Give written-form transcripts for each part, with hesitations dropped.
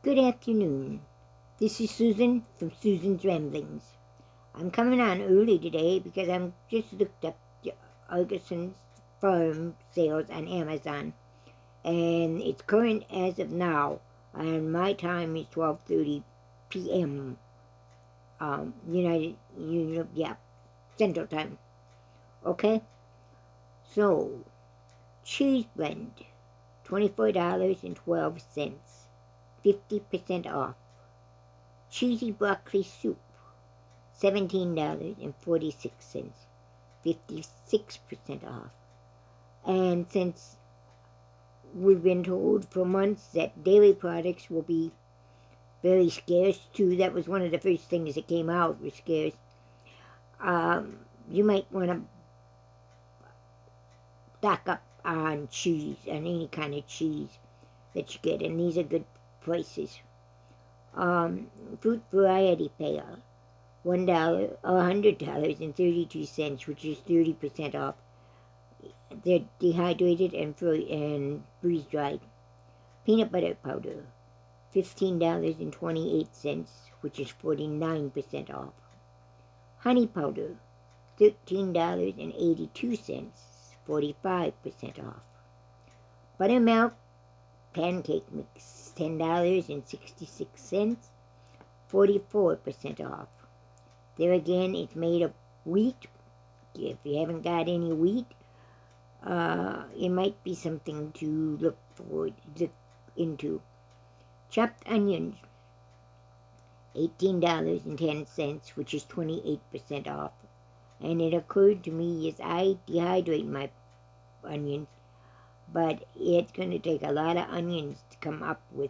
Good afternoon. This is Susan from Susan's Ramblings. I'm coming on early today because I'm just looked up the Augason farm sales on Amazon, and it's current as of now, and my time is 12:30 p.m. Central Time. Okay? So, cheese blend, $24.12. 50% off. Cheesy broccoli soup, $17.46, 56% off. And since we've been told for months that dairy products will be very scarce too, that was one of the first things that came out, was scarce, you might want to stock up on cheese, on any kind of cheese that you get, and these are good prices. Fruit variety pail, $100.32, which is 30% off. They're dehydrated and freeze dried. Peanut butter powder, $15.28, which is 49% off. Honey powder, $13.82, 45% off. Buttermilk pancake mix, $10.66, 44% off. There again, it's made of wheat. If you haven't got any wheat, it might be something to look into. Chopped onions, $18.10, which is 28% off. And it occurred to me as I dehydrate my onions, but it's going to take a lot of onions to come up with,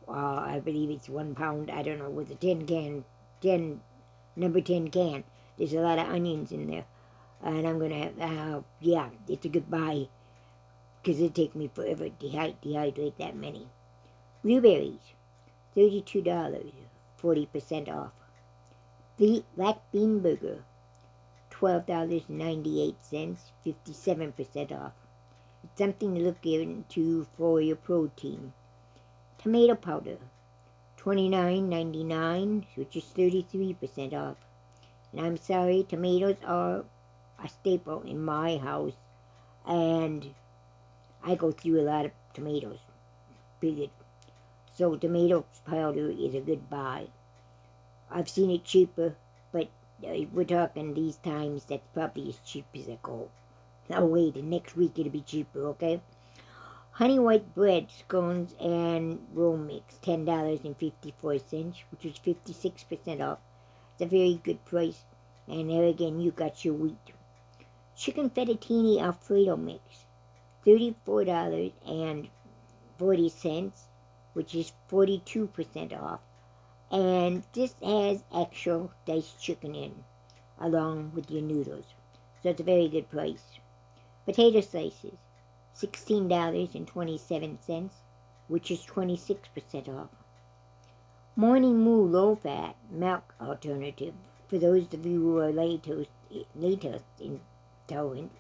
I believe it's 1 pound, I don't know, with a number 10 can. There's a lot of onions in there. And I'm going to have, it's a good buy, because it'd take me forever to dehydrate that many. Blueberries, $32, 40% off. The black bean burger, $12.98, 57% off. It's something to look into for your protein. Tomato powder, $29.99, which is 33% off. And I'm sorry, tomatoes are a staple in my house, and I go through a lot of tomatoes, period. So tomato powder is a good buy. I've seen it cheaper, but we're talking these times, that's probably as cheap as it goes. Now wait, next week it'll be cheaper, okay? Honey white bread, scones, and roll mix, $10.54, which is 56% off. It's a very good price. And there again, you got your wheat. Chicken fettuccine Alfredo mix, $34.40, which is 42% off. And this has actual diced chicken in, along with your noodles. So it's a very good price. Potato slices, $16.27, which is 26% off. Morning Moo low-fat milk alternative, for those of you who are lactose intolerant,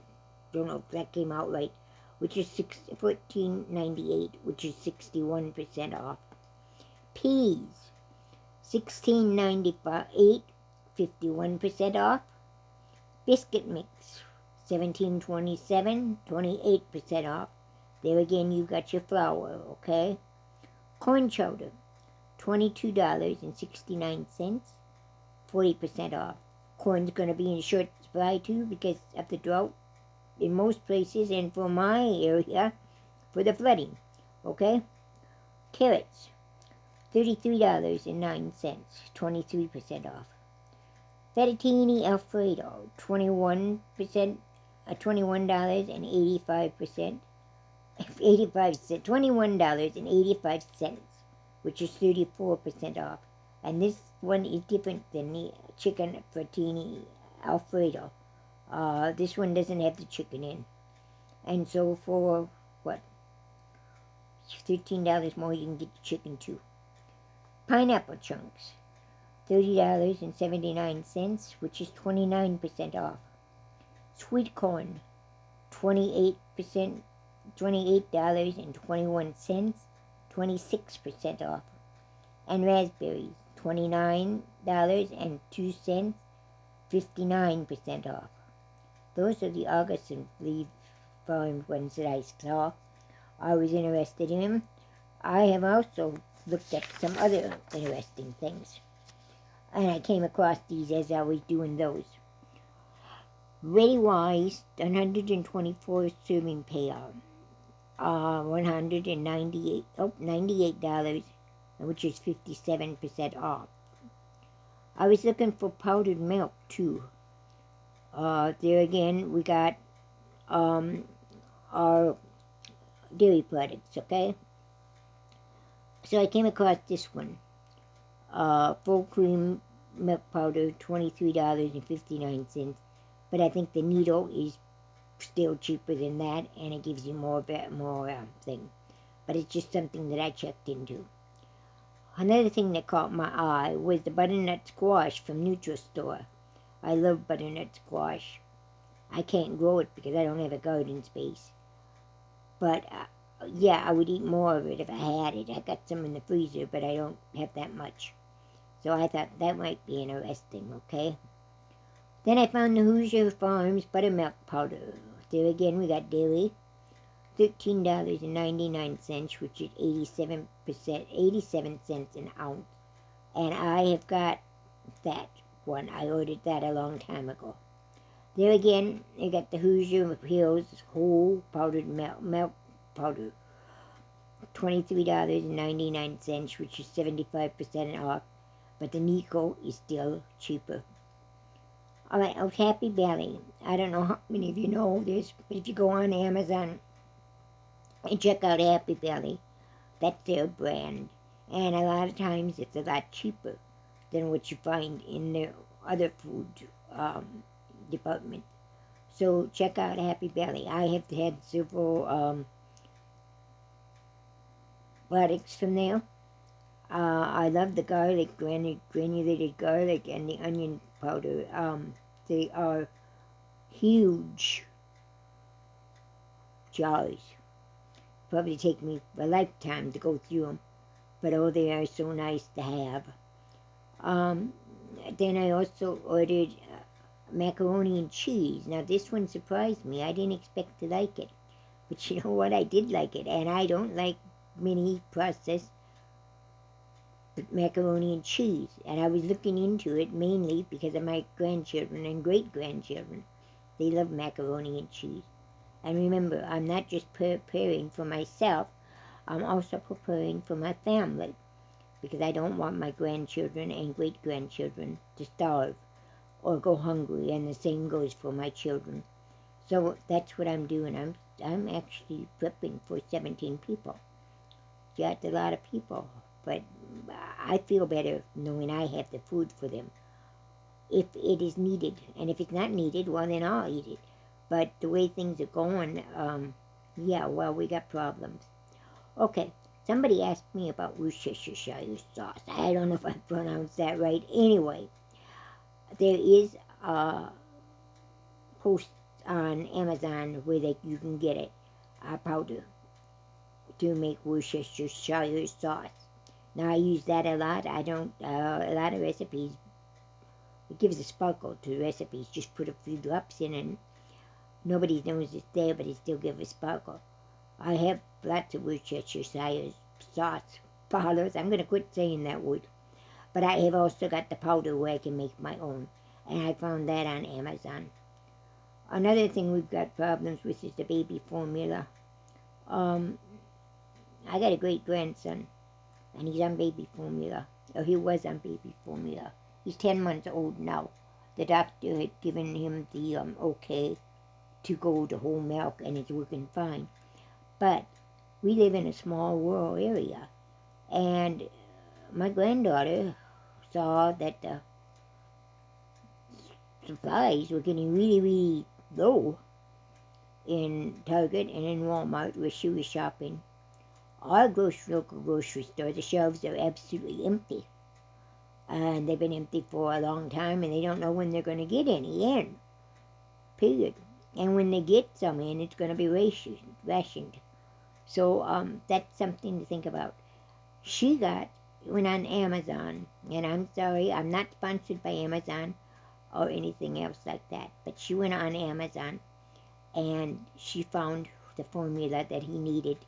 don't know if that came out right, which is $14.98, which is 61% off. Peas, $16.98, 51% off. Biscuit mix, $17.27, 28% off. There again, you got your flour, okay? Corn chowder, $22.69, 40% off. Corn's going to be in short supply too because of the drought in most places, and for my area, for the flooding, okay? Carrots, $33.09, 23% off. Fettuccine Alfredo, $21.85, which is 34% off. And this one is different than the chicken fettuccine Alfredo. This one doesn't have the chicken in. And so for, $13 more, you can get the chicken too. Pineapple chunks, $30.79, which is 29% off. Sweet corn, $28.21, 26% off. And raspberries, $29.02, 59% off. Those are the Augason leaf farmed ones that I saw. I was interested in them. I have also looked at some other interesting things. And I came across these as I was doing those. Ready Wise, 124 serving pail. $98, which is 57% off. I was looking for powdered milk too. There again, we got our dairy products, okay? So I came across this one. Full cream milk powder, $23.59. But I think the needle is still cheaper than that, and it gives you more thing. But it's just something that I checked into. Another thing that caught my eye was the Butternut Squash from NutriStore. I love butternut squash. I can't grow it because I don't have a garden space. But yeah, I would eat more of it if I had it. I got some in the freezer, but I don't have that much. So I thought that might be interesting, okay? Then I found the Hoosier Farms Buttermilk powder. There again, we got dairy. $13.99, which is 87 cents an ounce. And I have got that one. I ordered that a long time ago. There again, I got the Hoosier Hills whole powdered milk powder. $23.99, which is 75% off. But the Nico is still cheaper. All right, Happy Valley. I don't know how many of you know this, but if you go on Amazon and check out Happy Valley, that's their brand. And a lot of times it's a lot cheaper than what you find in the other food department. So check out Happy Valley. I have had several products from there. I love the garlic, granulated garlic, and the onion powder. They are huge jars. Probably take me a lifetime to go through them, but oh, they are so nice to have. Then I also ordered macaroni and cheese. Now this one surprised me. I didn't expect to like it, but you know what? I did like it, and I don't like mini processed macaroni and cheese. And I was looking into it mainly because of my grandchildren and great-grandchildren. They love macaroni and cheese. And remember, I'm not just preparing for myself, I'm also preparing for my family, because I don't want my grandchildren and great-grandchildren to starve or go hungry, and the same goes for my children. So that's what I'm doing. I'm actually prepping for 17 people. Yeah, it's a lot of people, but I feel better knowing I have the food for them if it is needed. And if it's not needed, well, then I'll eat it. But the way things are going, yeah, well, we got problems. Okay, somebody asked me about Worcestershire Sauce. I don't know if I pronounced that right. Anyway, there is a post on Amazon where you can get it, a powder, to make Worcestershire sauce. Now, I use that a lot. I don't, a lot of recipes, it gives a sparkle to recipes. Just put a few drops in and nobody knows it's there, but it still gives a sparkle. I have lots of Worcestershire sauce powders. I'm going to quit saying that word. But I have also got the powder where I can make my own. And I found that on Amazon. Another thing we've got problems with is the baby formula. I got a great-grandson, and he's on baby formula. Or he was on baby formula. He's 10 months old now. The doctor had given him the okay to go to whole milk, and it's working fine. But we live in a small rural area, and my granddaughter saw that the supplies were getting really, really low in Target and in Walmart where she was shopping. Our local grocery store, the shelves are absolutely empty. And they've been empty for a long time, and they don't know when they're going to get any in. Period. And when they get some in, it's going to be rationed. So that's something to think about. She got went on Amazon, and I'm sorry, I'm not sponsored by Amazon or anything else like that, but she went on Amazon and she found the formula that he needed,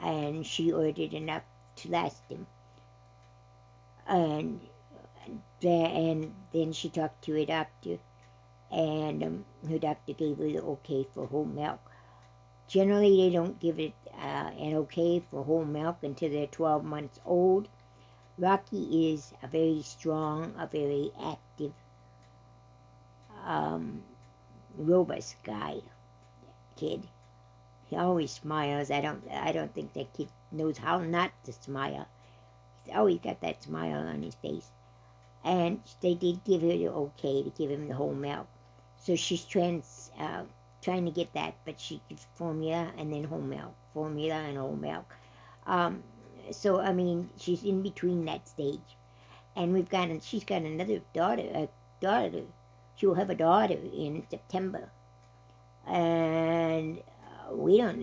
and she ordered enough to last him. And then she talked to her doctor, and her doctor gave her the okay for whole milk. Generally, they don't give it an okay for whole milk until they're 12 months old. Rocky is a very strong, a very active, robust kid. He always smiles. I don't think that kid knows how not to smile. He's always got that smile on his face. And they did give her the okay to give him the whole milk. So she's trying to get that, but she gives formula and then whole milk, formula and whole milk. So I mean, she's in between that stage, and she's got another daughter. She'll have a daughter in September, and we don't.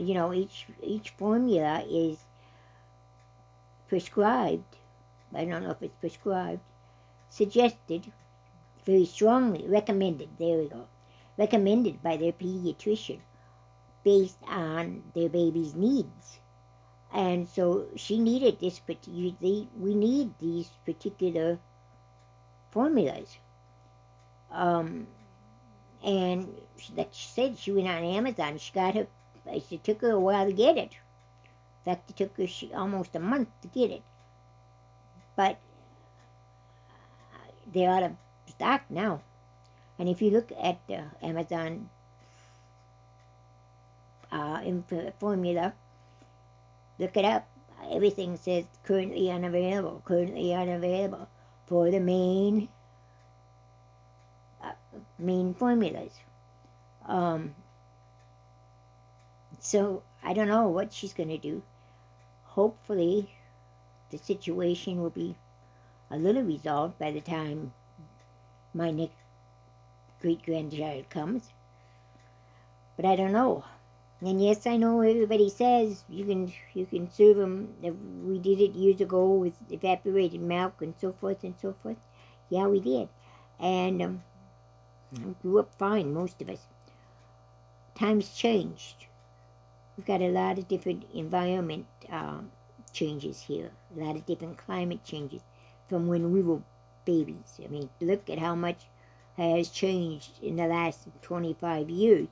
Each formula is prescribed. I don't know if it's prescribed, suggested, very strongly recommended. There we go. Recommended by their pediatrician based on their baby's needs. And so she needed this we need these particular formulas. And like she said, she went on Amazon. She got her. It took her a while to get it. In fact, it took her almost a month to get it. But they're out of stock now. And if you look at the Amazon formula, look it up. Everything says currently unavailable for the main formulas. So I don't know what she's going to do. Hopefully the situation will be a little resolved by the time my next great-grandchild comes. But I don't know. And yes, I know everybody says you can serve them. We did it years ago with evaporated milk and so forth and so forth. Yeah, we did. And grew up fine, most of us. Times changed. We've got a lot of different environment changes here. A lot of different climate changes from when we were babies. I mean, look at how much has changed in the last 25 years.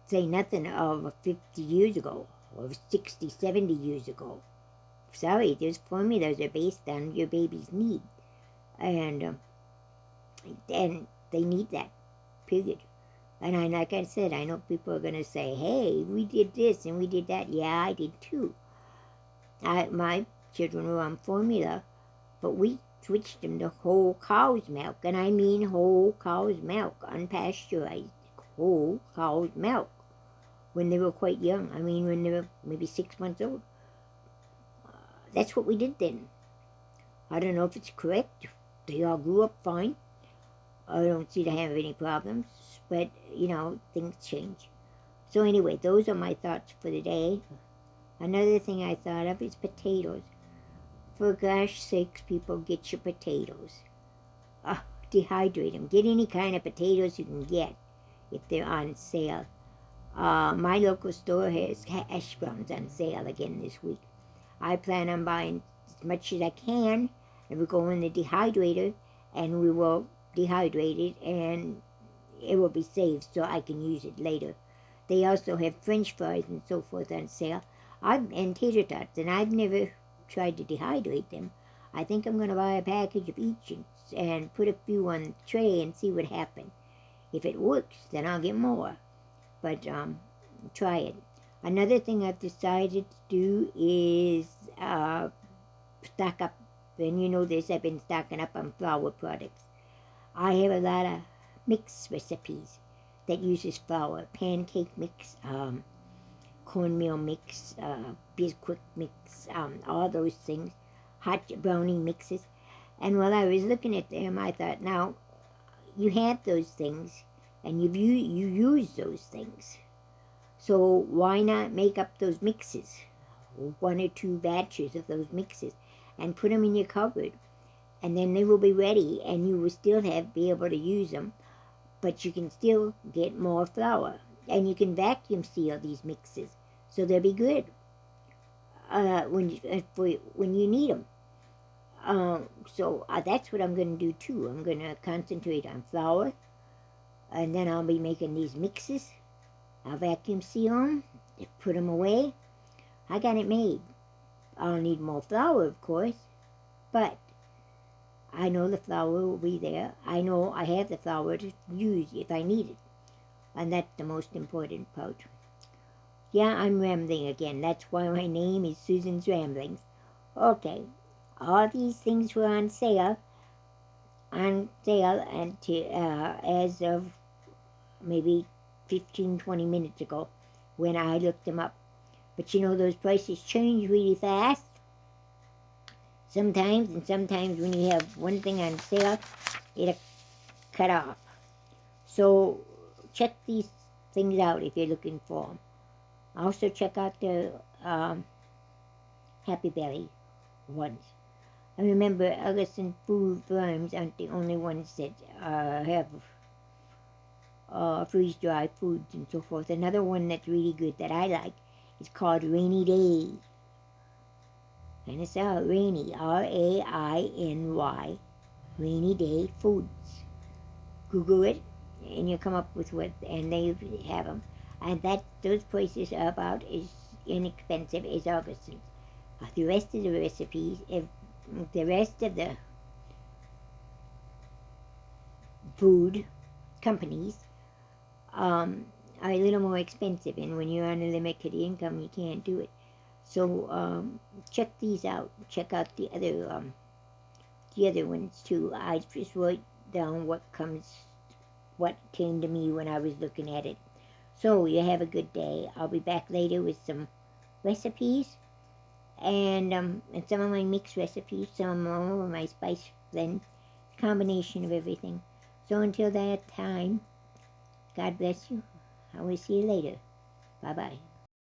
Say nothing of 50 years ago, or 60, 70 years ago. Sorry, those formulas are based on your baby's need. And they need that, period. And like I said, I know people are going to say, hey, we did this and we did that. Yeah, I did too. My children were on formula, but we switched them to whole cow's milk. And I mean whole cow's milk, unpasteurized whole cow's milk. When they were quite young. I mean, when they were maybe 6 months old. That's what we did then. I don't know if it's correct. They all grew up fine. I don't see them have any problems. But, things change. So anyway, those are my thoughts for the day. Another thing I thought of is potatoes. For gosh sakes, people, get your potatoes. Dehydrate them. Get any kind of potatoes you can get if they're on sale. My local store has hash browns on sale again this week. I plan on buying as much as I can, and we'll go in the dehydrator, and we will dehydrate it, and it will be saved so I can use it later. They also have French fries and so forth on sale, and tater tots, and I've never tried to dehydrate them. I think I'm going to buy a package of each and put a few on the tray and see what happens. If it works, then I'll get more. But try it. Another thing I've decided to do is stock up. And you know this, I've been stocking up on flour products. I have a lot of mix recipes that uses flour. Pancake mix, cornmeal mix, Bisquick mix, all those things. Hot brownie mixes. And while I was looking at them, I thought, now, you have those things. And you use those things. So why not make up those mixes? 1 or 2 batches of those mixes. and put them in your cupboard. And then they will be ready, and you will still be able to use them, but you can still get more flour. And you can vacuum seal these mixes, so they'll be good when you need them. So that's what I'm going to do too. I'm going to concentrate on flour, and then I'll be making these mixes. I'll vacuum seal them, put them away. I got it made. I'll need more flour, of course, but I know the flour will be there. I know I have the flour to use if I need it, and that's the most important part. Yeah, I'm rambling again. That's why my name is Susan's Ramblings. Okay, all these things were on sale, and as of maybe 15-20 minutes ago when I looked them up. But you know, those prices change really fast sometimes, and sometimes when you have one thing on sale, it'll cut off. So check these things out if you're looking for them. Also check out the Happy Belly ones. I remember Augason food firms aren't the only ones that have freeze-dried foods and so forth. Another one that's really good that I like is called Rainy Day. And it's Rainy, R-A-I-N-Y, Rainy Day Foods. Google it, and you'll come up with what, and they have them. And those prices are about as inexpensive as Augason's. The rest of the recipes, the rest of the food companies are a little more expensive, and when you're on a limited income, you can't do it. So check these out. Check out the other ones too. I just wrote down what came to me when I was looking at it. So you have a good day. I'll be back later with some recipes and some of my mixed recipes, some more of my spice blend, combination of everything. So until that time, God bless you. I will see you later. Bye-bye.